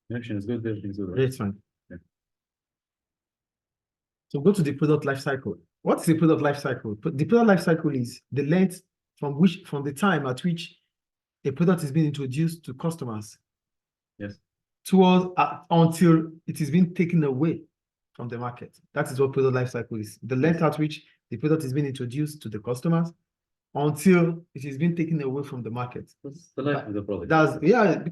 Connection is good, everything's good. Great, fine. Yeah. So go to the product life cycle. What is the product life cycle? The product life cycle is the length from the time at which a product is being introduced to customers. Yes. Towards until it is being taken away from the market. That is what product life cycle is. The length at which the product is being introduced to the customers until it is being taken away from the market. What's the life of the product?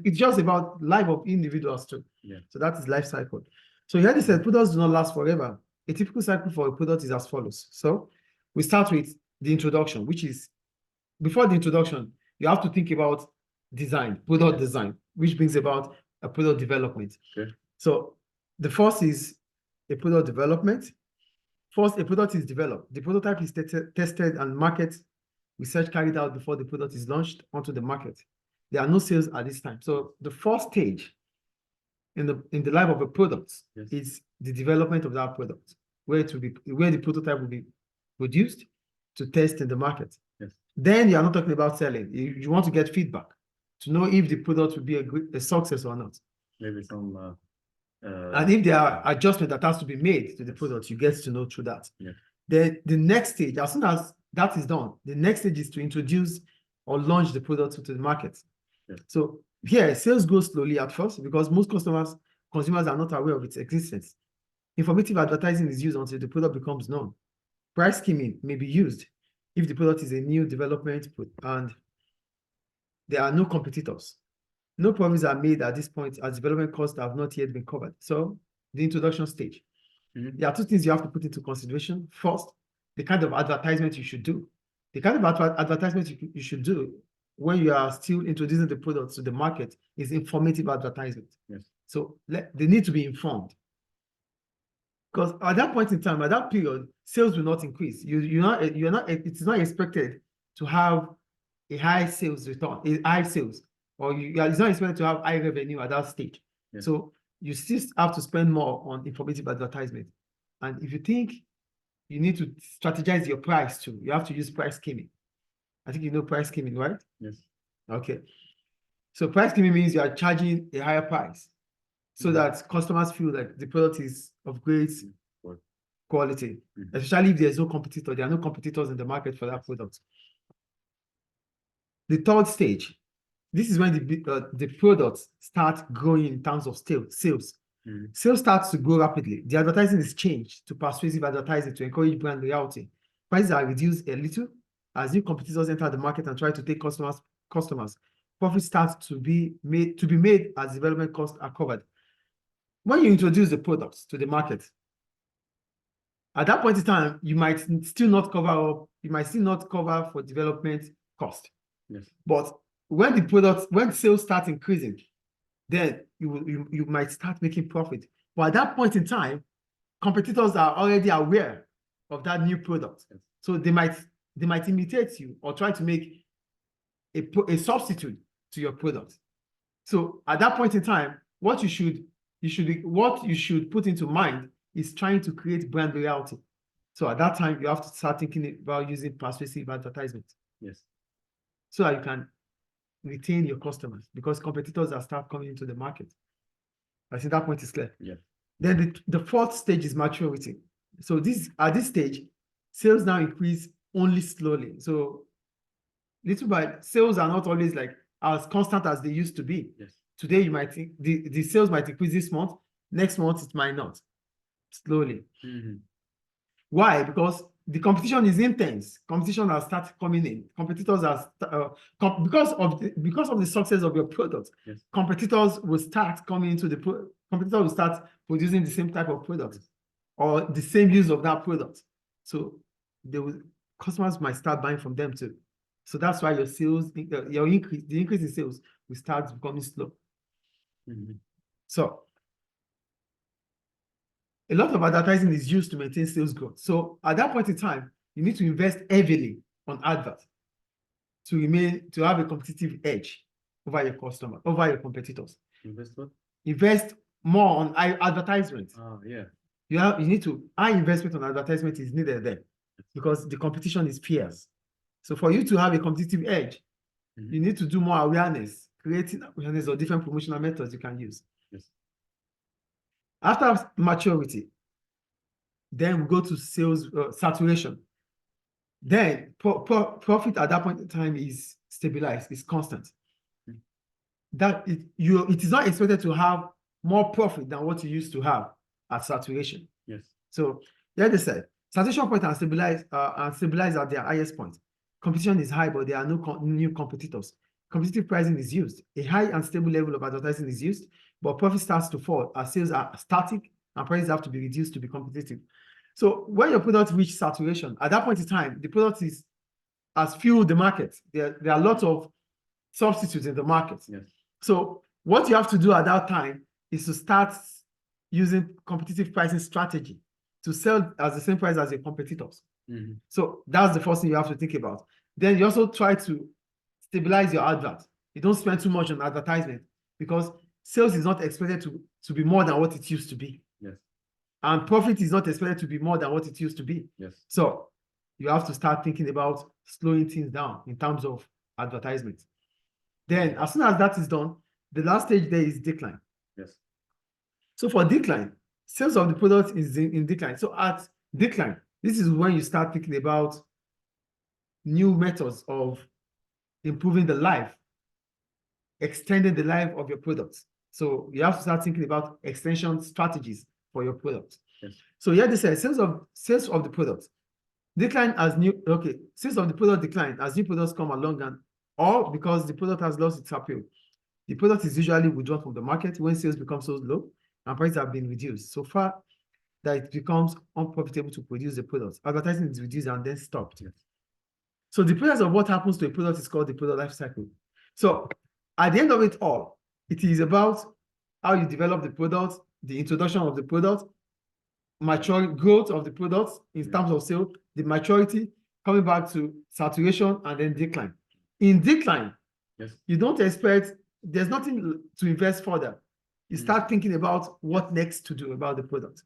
It's just about life of individuals too. Yeah. So that is life cycle. So here they said products do not last forever. A typical cycle for a product is as follows. So we start with the introduction, which is before the introduction, you have to think about design, product design, which brings about a product development. Okay. So the first is a product development. First, a product is developed. The prototype is tested and market research carried out before the product is launched onto the market. There are no sales at this time. So the first stage in the life of a product is the development of that product, where the prototype will be produced to test in the market. Yes. Then you are not talking about selling. You want to get feedback to know if the product will be a success or not. Maybe some and if there are adjustments that has to be made to the product, you get to know through that. Yeah. Then the next stage, as soon as that is done, the next stage is to introduce or launch the product to the market. Yeah. So here, sales goes slowly at first because most consumers are not aware of its existence. Informative advertising is used until the product becomes known. Price skimming may be used if the product is a new development and there are no competitors. No profits are made at this point as development costs have not yet been covered. So the introduction stage. There are two things you have to put into consideration. First, the kind of advertisement you should do. The kind of advertisement you should do when you are still introducing the product to the market is informative advertisement. Yes. So they need to be informed. Because at that point in time, at that period, sales will not increase. It's not expected to have a high sales return, or it's not expected to have high revenue at that stage. Yes. So you still have to spend more on informative advertisement. And if you think you need to strategize your price too, you have to use price skimming. I think you know price skimming, right? Yes. Okay. So price skimming means you are charging a higher price so that customers feel like the product is of great quality, especially if there's no competitor. There are no competitors in the market for that product. The third stage, this is when the products start growing in terms of sales. Sales starts to grow rapidly. The advertising is changed to persuasive advertising to encourage brand loyalty. Prices are reduced a little as new competitors enter the market and try to take customers. Profit starts to be made as development costs are covered. When you introduce the products to the market, at that point in time, you might still not cover for development cost. Yes. But when sales start increasing, then you might start making profit. But at that point in time, competitors are already aware of that new product. Yes. So they might imitate you or try to make a substitute to your product. So at that point in time, what you should put into mind is trying to create brand loyalty. So at that time, you have to start thinking about using persuasive advertisement. Yes. So that you can retain your customers because competitors are start coming into the market. I think that point is clear. Yeah. Then the fourth stage is maturity. So at this stage, sales now increase only slowly. So little by sales are not always like as constant as they used to be. Yes. Today you might think the sales might increase this month, next month it might not. Slowly. Why? Because the competition is intense. Competition has started coming in. Competitors are because of the success of your product. Yes. Competitors will start coming into competitors will start producing the same type of product or the same use of that product. So customers might start buying from them too. So that's why your sales, the increase in sales will start becoming slow. So a lot of advertising is used to maintain sales growth. So at that point in time, you need to invest heavily on advert to have a competitive edge over your competitors. Invest what? Invest more on advertisement. Oh, yeah. High investment on advertisement is needed there because the competition is fierce. So for you to have a competitive edge, you need to do more awareness, creating awareness or different promotional methods you can use. Yes. After maturity, then we go to sales saturation. Then profit at that point in time is stabilized, is constant. That it is not expected to have more profit than what you used to have at saturation. Yes. So like they said, saturation point and stabilize at their highest point. Competition is high, but there are no new competitors. Competitive pricing is used. A high and stable level of advertising is used, but profit starts to fall as sales are static and prices have to be reduced to be competitive. So when your product reaches saturation, at that point in time, the product has fueled the market. There are lots of substitutes in the market. Yes. So what you have to do at that time is to start using competitive pricing strategy to sell at the same price as your competitors. Mm-hmm. So that's the first thing you have to think about. Then you also try to stabilize your advert. You don't spend too much on advertisement because sales is not expected to be more than what it used to be. Yes. And profit is not expected to be more than what it used to be. Yes. So you have to start thinking about slowing things down in terms of advertisement. Then as soon as that is done, the last stage there is decline. Yes. So for decline, sales of the product is in decline. So at decline, this is when you start thinking about new methods of improving the life, extending the life of your products. So you have to start thinking about extension strategies for your product. Yes. So here they say sales of the product decline as sales of the product decline as new products come along or because the product has lost its appeal. The product is usually withdrawn from the market when sales become so low and prices have been reduced so far that it becomes unprofitable to produce the product. Advertising is reduced and then stopped. Yes. So the process of what happens to a product is called the product life cycle. So at the end of it all, it is about how you develop the product, the introduction of the product, growth of the product in terms of sale, the maturity, coming back to saturation, and then decline. In decline, yes, you don't expect, there's nothing to invest further. You start thinking about what next to do about the product.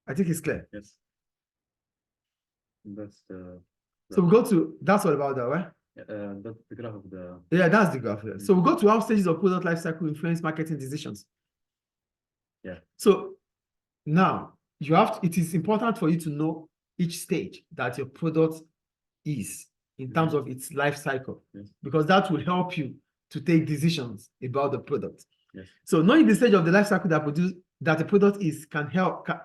I think it's clear. Yes. That's the. So we go to, that's all about that, right? That's the graph of the. Yeah, that's the graph. Yeah. So we go to how stages of product life cycle influence marketing decisions. Yeah. So now it is important for you to know each stage that your product is in terms of its life cycle, because that will help you to take decisions about the product. Yes. So knowing the stage of the life cycle that the product can help a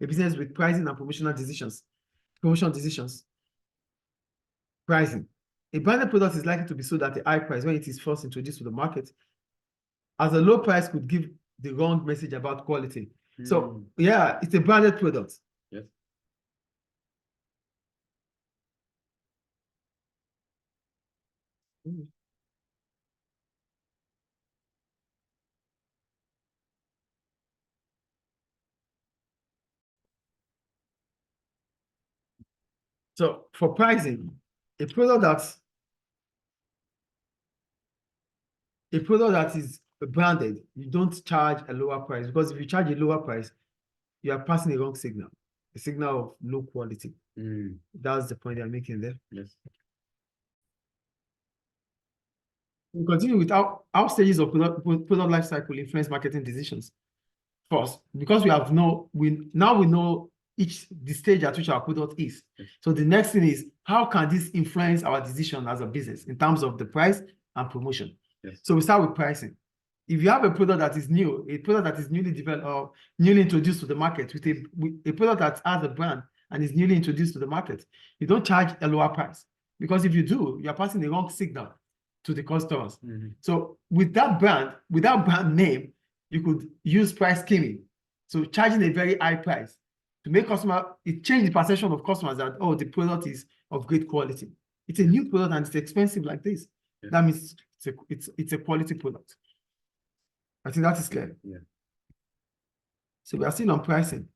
business with pricing and promotion decisions. Pricing. A branded product is likely to be sold at a high price when it is first introduced to the market, as a low price could give the wrong message about quality. So yeah, it's a branded product. Yes. So for pricing, a product that is branded, you don't charge a lower price, because if you charge a lower price, you are passing a wrong signal, a signal of low quality. That's the point I'm making there. Yes. We continue with how stages of product life cycle influence marketing decisions. First, because we know the stage at which our product is. Yes. So the next thing is, how can this influence our decision as a business in terms of the price and promotion? Yes. So we start with pricing. If you have a product that is new, a product that is newly developed or newly introduced to the market, with a product that has a brand and is newly introduced to the market, you don't charge a lower price, because if you do, you're passing the wrong signal to the customers. So with that brand name, you could use price skimming. So charging a very high price to make it change the perception of customers that, oh, the product is of great quality. It's a new product and it's expensive like this. Yes. That means it's a quality product. I think that is clear. Yeah. So we are still on pricing.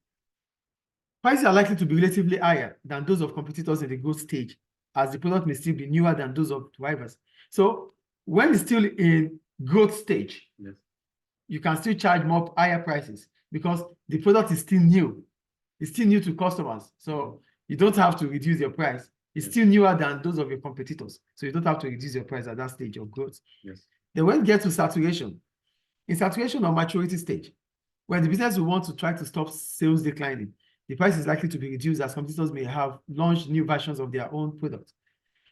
Prices are likely to be relatively higher than those of competitors in the growth stage, as the product may still be newer than those of rivals. So when it's still in growth stage, yes, you can still charge higher prices because the product is still new. It's still new to customers. So you don't have to reduce your price. It's still newer than those of your competitors. So you don't have to reduce your price at that stage of growth. Yes. Then when you get to saturation, in saturation or maturity stage, When the business will want to try to stop sales declining, the price is likely to be reduced as competitors may have launched new versions of their own product.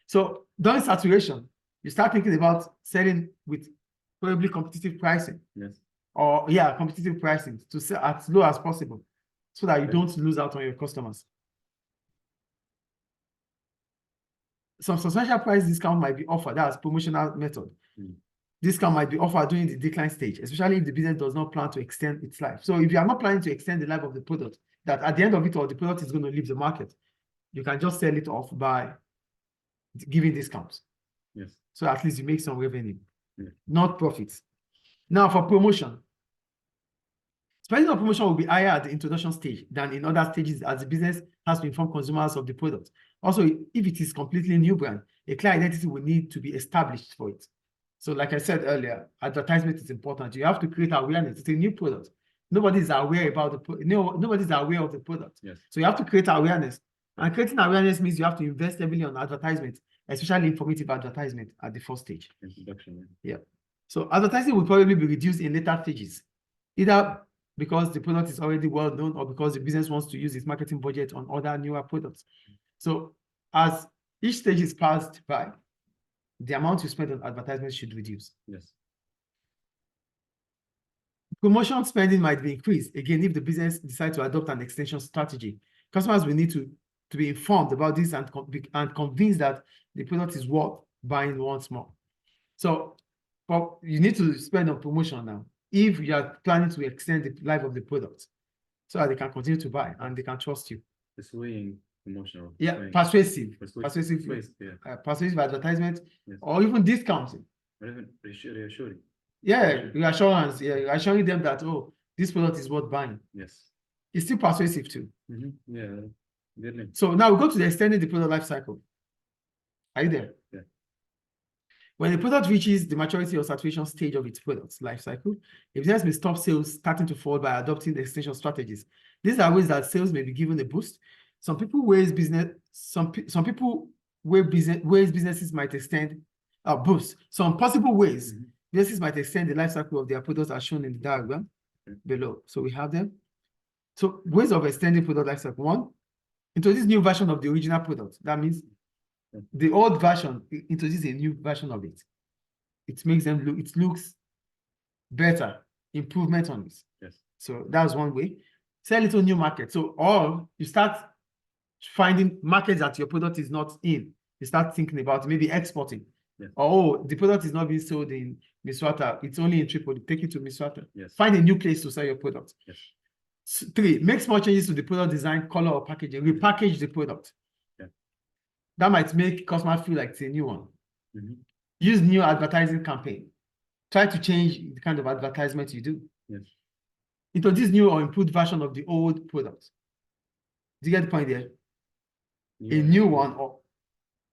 So during saturation, you start thinking about selling with probably competitive pricing. Yes. Or competitive pricing to sell as low as possible so that you don't lose out on your customers. Some substantial price discount might be offered. That's promotional method. Discount might be offered during the decline stage, especially if the business does not plan to extend its life. So if you are not planning to extend the life of the product, that at the end of it all, the product is going to leave the market, you can just sell it off by giving discounts. Yes. So at least you make some revenue, not profits. Now for promotion. Spending on promotion will be higher at the introduction stage than in other stages as the business has to inform consumers of the product. Also, if it is completely new brand, a clear identity will need to be established for it. So like I said earlier, advertisement is important. You have to create awareness. It's a new product. Nobody's aware about nobody's aware of the product. Yes. So you have to create awareness. And creating awareness means you have to invest heavily on advertisement, especially informative advertisement at the first stage. Introduction. Yeah. So advertising will probably be reduced in later stages, either because the product is already well known or because the business wants to use its marketing budget on other newer products. So as each stage is passed by, the amount you spend on advertisement should reduce. Yes. Promotion spending might be increased, again, if the business decides to adopt an extension strategy. Customers will need to be informed about this and convinced that the product is worth buying once more. So you need to spend on promotion now if you are planning to extend the life of the product so that they can continue to buy and they can trust you. Persuading emotional. Yeah, persuasive advertisement, yes. or even discounting. Or even reassuring. Yeah, reassurance. Yeah, reassuring them that, oh, this product is worth buying. Yes. It's still persuasive too. Yeah. So now we go to the extending the product life cycle. Are you there? Yeah. When the product reaches the maturity or saturation stage of its product's life cycle, a business may stop sales starting to fall by adopting the extension strategies. These are ways that sales may be given a boost. Some people ways businesses might extend a boost. Some possible ways businesses might extend the life cycle of their products are shown in the diagram below. So we have them. So ways of extending product life cycle. One, introduce new version of the original product. That means the old version introduces a new version of it. It makes them look, it looks better, improvement on it. Yes. So that's one way. Sell it to a new market. So, or you start finding markets that your product is not in. You start thinking about maybe exporting. Yes. Or, oh, the product is not being sold in Miswata. It's only in Tripoli. Take it to Miswata. Yes. Find a new place to sell your product. Yes. 3, make small changes to the product design, color, or packaging. Repackage the product. Yeah. That might make customers feel like it's a new one. Use new advertising campaign. Try to change the kind of advertisement you do. Yes. Introduce new or improved version of the old product. Do you get the point there? Yeah. A new one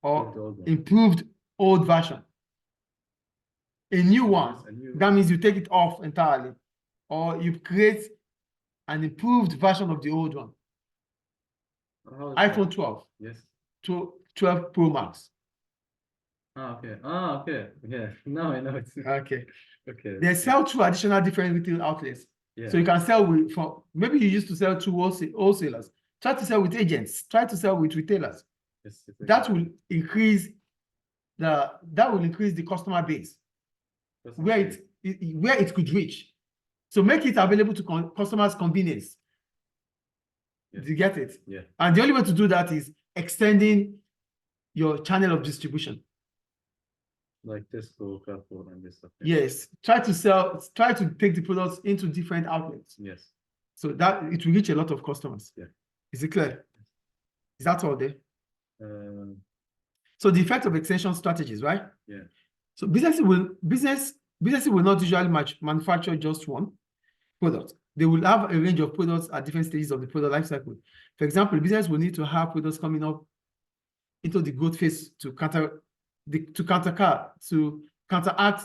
or improved old version. A new one. That means you take it off entirely, or you create an improved version of the old one. iPhone 12. Yes. 12 Pro Max. Okay. Okay. Yeah. Now I know it's okay. Okay. They sell through additional different retail outlets. Yeah. So you can sell with maybe you used to sell through wholesalers. Try to sell with agents. Try to sell with retailers. Yes, that will increase the customer base where it could reach. So make it available to customers' convenience. Yes. Do you get it? Yeah. And the only way to do that is extending your channel of distribution. Like Tesco, Carrefour, and this stuff. Yes. Try to take the products into different outlets. Yes. So that it will reach a lot of customers. Yeah. Is it clear? Is that all there? So the effect of extension strategies, right? Yeah. So businesses will not usually manufacture just one product. They will have a range of products at different stages of the product life cycle. For example, business will need to have products coming up into the growth phase to counteract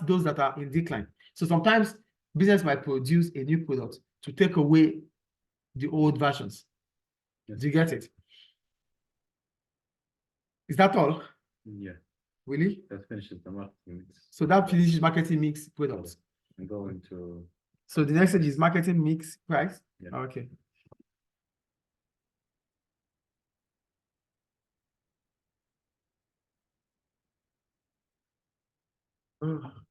those that are in decline. So sometimes business might produce a new product to take away the old versions. Yes. Do you get it? Is that all? Yeah. Really? That finishes the marketing mix. So that finishes marketing mix products. And go into So the next stage is marketing mix price. Yeah. Okay. Oh.